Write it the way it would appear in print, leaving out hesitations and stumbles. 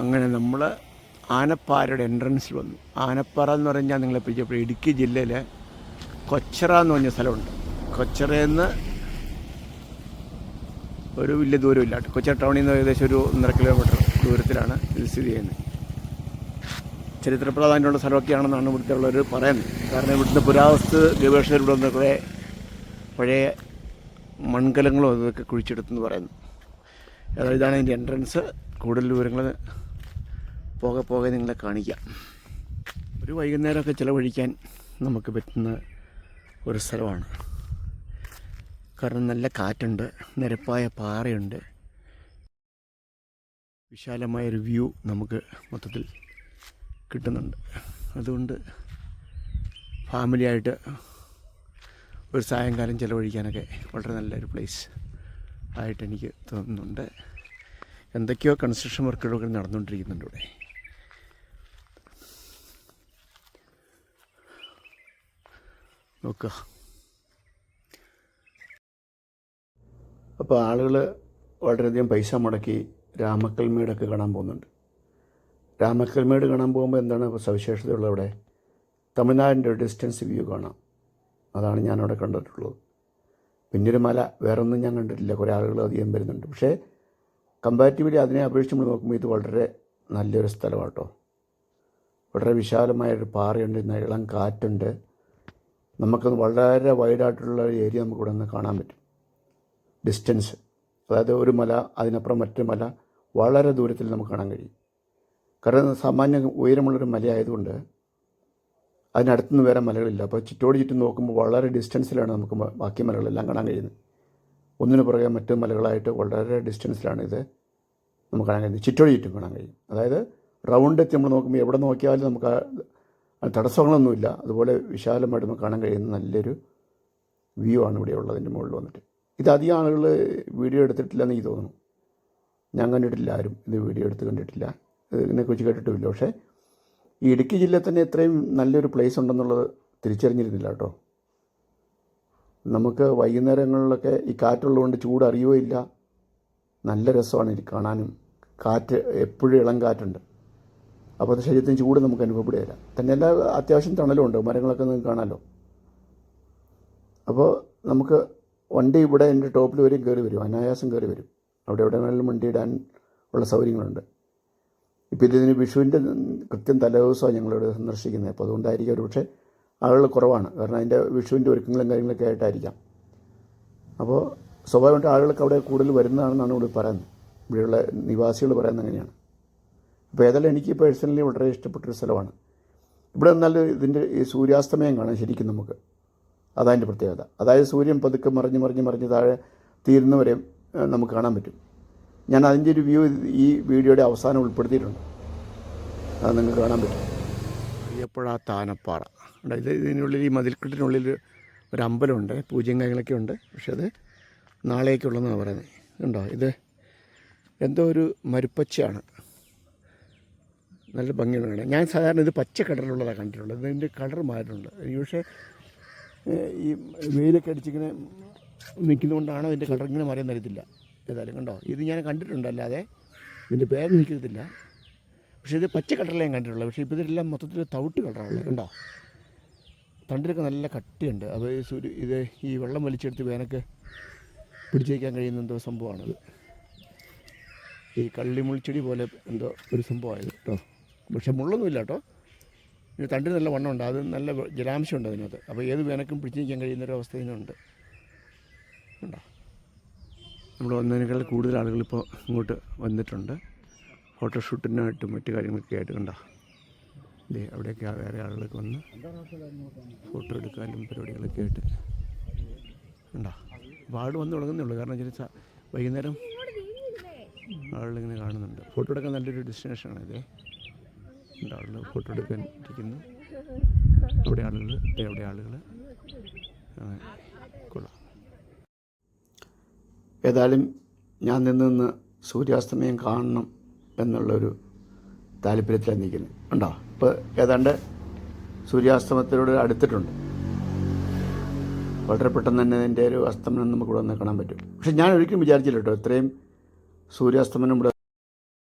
അങ്ങനെ നമ്മൾ ആനപ്പാറയുടെ എൻട്രൻസിൽ വന്നു. ആനപ്പാറ എന്ന് പറഞ്ഞാൽ നിങ്ങളെ പിടിച്ചപ്പോൾ ഇടുക്കി ജില്ലയിലെ കൊച്ചറ എന്ന് പറഞ്ഞ സ്ഥലമുണ്ട്. കൊച്ചറയിൽ നിന്ന് ഒരു വലിയ ദൂരമില്ല. കൊച്ചി ടൗണിൽ നിന്ന് ഏകദേശം ഒരു 1.5 കിലോമീറ്റർ ദൂരത്തിലാണ് ഇത് സ്ഥിതി ചെയ്യുന്നത്. ചരിത്ര പ്രാധാന്യമുള്ള സ്ഥലമൊക്കെയാണെന്നാണ് ഇവിടുത്തെ ഉള്ളവർ പറയുന്നത്. കാരണം ഇവിടുത്തെ പുരാവസ്തു ഗവേഷകർ ഇവിടെ വന്ന് കുറേ പഴയ മൺകലങ്ങളും അതൊക്കെ കുഴിച്ചെടുത്തെന്ന് പറയുന്നു. അതായത് ഇതാണ് ഇതിൻ്റെ എൻട്രൻസ്. കൂടുതൽ വിവരങ്ങൾ പോകെ നിങ്ങളെ കാണിക്കാം. ഒരു വൈകുന്നേരമൊക്കെ ചിലവഴിക്കാൻ നമുക്ക് പറ്റുന്ന ഒരു സ്ഥലമാണ്. കാരണം നല്ല കാറ്റുണ്ട്, നിരപ്പായ പാറയുണ്ട്, വിശാലമായൊരു വ്യൂ നമുക്ക് മൊത്തത്തിൽ കിട്ടുന്നുണ്ട്. അതുകൊണ്ട് ഫാമിലിയായിട്ട് ഒരു സായങ്കാലം ചിലവഴിക്കാനൊക്കെ വളരെ നല്ലൊരു പ്ലേസ് ആയിട്ട് എനിക്ക് തോന്നുന്നുണ്ട്. എന്തൊക്കെയോ കൺസ്ട്രക്ഷൻ വർക്കുകളൊക്കെ നടന്നുകൊണ്ടിരിക്കുന്നുണ്ട് ഇവിടെ. നോക്കുക. അപ്പോൾ ആളുകൾ വളരെയധികം പൈസ മുടക്കി രാമക്കൽമേടൊക്കെ കാണാൻ പോകുന്നുണ്ട്. രാമക്കൽമേട് കാണാൻ പോകുമ്പോൾ എന്താണ് സവിശേഷതയുള്ളത്? അവിടെ തമിഴ്നാടിൻ്റെ ഒരു ഡിസ്റ്റൻസ് വ്യൂ കാണാം. അതാണ് ഞാനവിടെ കണ്ടിട്ടുള്ളത്. പിന്നൊരു മല വേറൊന്നും ഞാൻ കണ്ടിട്ടില്ല. കുറേ ആളുകൾ അധികം വരുന്നുണ്ട്. പക്ഷേ കമ്പാരിറ്റീവ്ലി അതിനെ അപേക്ഷിച്ച് നമ്മൾ നോക്കുമ്പോൾ ഇത് വളരെ നല്ലൊരു സ്ഥലമാണ് കേട്ടോ. വളരെ വിശാലമായൊരു പാറയുണ്ട്, ഇളം കാറ്റുണ്ട്. നമുക്കത് വളരെ വൈഡായിട്ടുള്ള ഒരു ഏരിയ നമുക്കിവിടെ നിന്ന് കാണാൻ പറ്റും. ഡിസ്റ്റൻസ്, അതായത് ഒരു മല അതിനപ്പുറം മറ്റൊരു മല വളരെ ദൂരത്തിൽ നമുക്ക് കാണാൻ കഴിയും. കാരണം സാമാന്യ ഉയരമുള്ളൊരു മലയായതുകൊണ്ട് അതിനടുത്തുനിന്ന് വേറെ മലകളില്ല. അപ്പോൾ ചുറ്റോട് ചുറ്റും നോക്കുമ്പോൾ വളരെ ഡിസ്റ്റൻസിലാണ് നമുക്ക് ബാക്കി മലകളെല്ലാം കാണാൻ കഴിയുന്നത്. ഒന്നിനു പുറകെ മറ്റു മലകളായിട്ട് വളരെ ഡിസ്റ്റൻസിലാണ് ഇത് നമുക്ക് കാണാൻ കഴിയുന്നത്. ചുറ്റോട് ചുറ്റും കാണാൻ കഴിയും. അതായത് റൗണ്ട് എത്തി നമ്മൾ നോക്കുമ്പോൾ എവിടെ നോക്കിയാലും നമുക്ക് തടസ്സങ്ങളൊന്നുമില്ല. അതുപോലെ വിശാലമായിട്ട് നമുക്ക് കാണാൻ കഴിയുന്ന നല്ലൊരു വ്യൂ ആണ് ഇവിടെ ഉള്ളതിൻ്റെ മുകളിൽ വന്നിട്ട്. ഇത് അധികം ആളുകൾ വീഡിയോ എടുത്തിട്ടില്ലെന്ന് എനിക്ക് തോന്നുന്നു. ഞാൻ കണ്ടിട്ടില്ല, ആരും ഇത് വീഡിയോ എടുത്ത് കണ്ടിട്ടില്ല, ഇതിനെക്കുറിച്ച് കേട്ടിട്ടുമില്ല. പക്ഷേ ഈ ഇടുക്കി ജില്ലയിൽ തന്നെ ഇത്രയും നല്ലൊരു പ്ലേസ് ഉണ്ടെന്നുള്ളത് തിരിച്ചറിഞ്ഞിരുന്നില്ല കേട്ടോ. നമുക്ക് വൈകുന്നേരങ്ങളിലൊക്കെ ഈ കാറ്റുള്ളതുകൊണ്ട് ചൂട് അറിയുകയില്ല. നല്ല രസമാണ് ഇത് കാണാനും. കാറ്റ് എപ്പോഴും ഇളം കാറ്റുണ്ട്. അപ്പോൾ അത് ശരീരത്തിന് ചൂട് നമുക്ക് അനുഭവപ്പെടുകയില്ല. തന്നെയല്ല അത്യാവശ്യം തണലുണ്ട്, മരങ്ങളൊക്കെ നിങ്ങൾക്ക് കാണാമല്ലോ. അപ്പോൾ നമുക്ക് വണ്ടി ഇവിടെ എൻ്റെ ടോപ്പിൽ വരെയും കയറി വരും, അനായാസം കയറി വരും. അവിടെ എവിടെ വേണമെങ്കിലും വണ്ടി ഇടാൻ ഉള്ള സൗകര്യങ്ങളുണ്ട്. ഇപ്പോൾ ഇതിന് വിഷുവിൻ്റെ കൃത്യം തലേദിവസമാണ് ഞങ്ങളിവിടെ സന്ദർശിക്കുന്നത്. അപ്പോൾ അതുകൊണ്ടായിരിക്കും ഒരു പക്ഷേ ആളുകൾ കുറവാണ്. കാരണം അതിൻ്റെ വിഷുവിൻ്റെ ഒരുക്കങ്ങളും കാര്യങ്ങളൊക്കെ ആയിട്ടായിരിക്കാം. അപ്പോൾ സ്വാഭാവികമായിട്ട് ആളുകൾക്ക് അവിടെ കൂടുതൽ വരുന്നതാണെന്നാണ് ഇവിടെ പറയുന്നത്. ഇവിടെയുള്ള നിവാസികൾ പറയുന്നത് അങ്ങനെയാണ്. അപ്പോൾ ഏതായാലും എനിക്ക് പേഴ്സണലി വളരെ ഇഷ്ടപ്പെട്ടൊരു സ്ഥലമാണ്. ഇവിടെ നിന്നാൽ ഇതിൻ്റെ ഈ സൂര്യാസ്തമയം കാണാൻ ശരിക്കും നമുക്ക്. അതതിൻ്റെ പ്രത്യേകത. അതായത് സൂര്യൻ പതുക്കെ മറിഞ്ഞ് താഴെ തീരുന്നവരെ നമുക്ക് കാണാൻ പറ്റും. ഞാൻ അതിൻ്റെ ഒരു വ്യൂ ഈ വീഡിയോയുടെ അവസാനം ഉൾപ്പെടുത്തിയിട്ടുണ്ട്. അത് നിങ്ങൾക്ക് കാണാൻ പറ്റും. അറിയപ്പെടാത്ത ആനപ്പാറ. ഇതിനുള്ളിൽ, ഈ മതിൽക്കെട്ടിനുള്ളിൽ ഒരു അമ്പലമുണ്ട്, പൂജയും കാര്യങ്ങളൊക്കെ ഉണ്ട്. പക്ഷേ അത് നാളേക്കുള്ളതെന്നാണ് പറയുന്നത്. ഉണ്ടോ? ഇത് എന്തോ ഒരു മരുപ്പച്ചയാണ്. നല്ല ഭംഗിയുള്ള കാണാൻ. ഞാൻ സാധാരണ ഇത് പച്ച കളറിലുള്ളതാണ് കണ്ടിട്ടുള്ളത്. ഇതിൻ്റെ കളർ മാറിയിട്ടുണ്ട്. പക്ഷേ ഈ വെയിലൊക്കെ അടിച്ചിങ്ങനെ നിൽക്കുന്നതുകൊണ്ടാണോ ഇതിൻ്റെ കളർ ഇങ്ങനെ മാറിയെന്ന് അറിയത്തില്ല. ഏതായാലും കണ്ടോ, ഇത് ഞാൻ കണ്ടിട്ടുണ്ട്, അല്ലാതെ ഇതിൻ്റെ പേര് നിൽക്കത്തില്ല. പക്ഷേ ഇത് പച്ച കളറിലേ ഞാൻ കണ്ടിട്ടുള്ളൂ. പക്ഷേ ഇപ്പോൾ ഇതെല്ലാം മൊത്തത്തിൽ തവിട്ട് കളറാണുള്ളത്. കണ്ടോ, തണ്ടിലൊക്കെ നല്ല കട്ടിയുണ്ട്. അപ്പോൾ ഇത് ഈ വെള്ളം വലിച്ചെടുത്ത് വേനൊക്കെ പിടിച്ചേക്കാൻ കഴിയുന്ന എന്തോ സംഭവമാണത്. ഈ കള്ളിമുൾച്ചെടി പോലെ എന്തോ ഒരു സംഭവമായത് കേട്ടോ. പക്ഷേ മുള്ളൊന്നുമില്ല കേട്ടോ. ഇത് തണ്ടിന് നല്ല വണ്ണമുണ്ട്, അത് നല്ല ജലാംശമുണ്ട് അതിനകത്ത്. അപ്പോൾ ഏത് വേനക്കും പിടിച്ചു നിൽക്കാൻ കഴിയുന്നൊരവസ്ഥ ഇതിനുണ്ട്. ഉണ്ടോ? നമ്മൾ വന്നതിനേക്കാൾ കൂടുതൽ ആളുകളിപ്പോൾ ഇങ്ങോട്ട് വന്നിട്ടുണ്ട് ഫോട്ടോഷൂട്ടിനായിട്ടും മറ്റു കാര്യങ്ങളൊക്കെ ആയിട്ട്. കണ്ടോ, ഇല്ലേ അവിടെയൊക്കെ വേറെ ആളുകളൊക്കെ വന്ന് ഫോട്ടോ എടുക്കാനും പരിപാടികളൊക്കെ ആയിട്ട്. ഉണ്ടോ? അപ്പോൾ ആട് വന്ന് തുടങ്ങുന്നേ ഉള്ളൂ. കാരണം വെച്ചാൽ വൈകുന്നേരം ആളുകളിങ്ങനെ കാണുന്നുണ്ട്. ഫോട്ടോ എടുക്കാൻ നല്ലൊരു ഡെസ്റ്റിനേഷനാണ് ഇത്. ഉണ്ട്, ആളുകൾ ഫോട്ടോ എടുക്കാൻ ഇരിക്കുന്നു. അവിടെ ആളുകൾ, അവിടെ ആളുകൾ. കൊള്ളാം. ഏതായാലും ഞാൻ നിന്ന് സൂര്യാസ്തമയം കാണണം എന്നുള്ളൊരു താല്പര്യത്തിലാണ് നിൽക്കുന്നത്. ഉണ്ടോ? ഇപ്പോൾ ഏതാണ്ട് സൂര്യാസ്തമയത്തിലൂടെ അടുത്തിട്ടുണ്ട്. വളരെ പെട്ടെന്ന് തന്നെ അതിൻ്റെ ഒരു അസ്തമനം നമുക്കിവിടെ വന്ന് കാണാൻ പറ്റും. പക്ഷെ ഞാൻ ഒരിക്കലും വിചാരിച്ചില്ല കേട്ടോ ഇത്രയും സൂര്യാസ്തമനം ഇവിടെ